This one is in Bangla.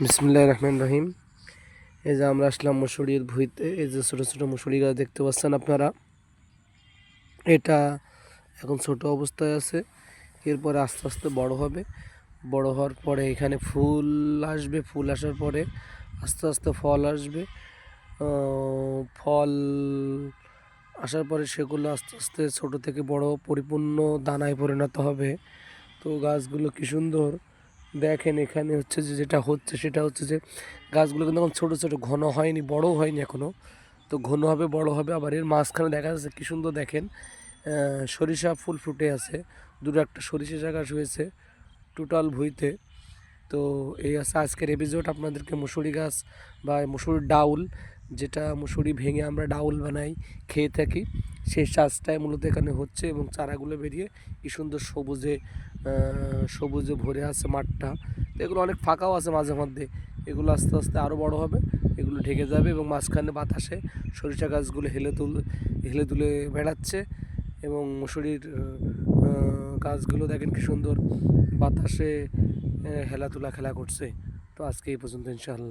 বিসমিল্লাহির রহমানির রহিম। এই যে আমরা আসলাম মুসুরির ভুঁইতে। এই যে ছোটো ছোটো মুসুরি গাছ দেখতে পাচ্ছেন আপনারা। এটা এখন ছোট অবস্থায় আছে, এরপরে আস্তে আস্তে বড় হবে। বড় হওয়ার পরে এখানে ফুল আসবে, ফুল আসার পরে আস্তে আস্তে ফল আসবে। ফল আসার পরে সেগুলো আস্তে আস্তে ছোট থেকে বড় পরিপূর্ণ দানায় পরিণত হবে। তো গাছগুলো কি সুন্দর দেখেন। এখানে হচ্ছে যে যেটা হচ্ছে সেটা হচ্ছে যে গাছগুলো কিন্তু এখন ছোটো ছোটো, ঘন হয়নি, বড়ও হয়নি এখনও। তো ঘন হবে, বড় হবে। আবার এর মাঝখানে দেখা যাচ্ছে কি সুন্দর দেখেন, সরিষা ফুল ফুটে আছে। দুটো একটা সরিষা জায়গা হয়েছে টোটাল ভুঁইতে। তো এই আছে আজকের এপিসোড। আপনাদেরকে মুসুরি গাছ বা মুসুরির ডাউল, যেটা মুসুরি ভেঙে আমরা ডাউল বানাই, খেয়ে থাকি, সেই চাষটাই মূলত এখানে হচ্ছে। এবং চারাগুলো বেরিয়ে কি সুন্দর সবুজে সবুজে ভরে আছে মাঠটা। তো এগুলো অনেক ফাঁকাও আছে মাঝে মধ্যে। এগুলো আস্তে আস্তে আরও বড় হবে, এগুলো ঢেকে যাবে এবং মাঝখানে বাতাসে সরিষা গাছগুলো হেলে দুলে বেড়াচ্ছে। এবং মুসুরির গাছগুলো দেখেন কি সুন্দর বাতাসে খেলাধুলা করছে। তো আজকে এই পর্যন্ত, ইনশাআল্লাহ।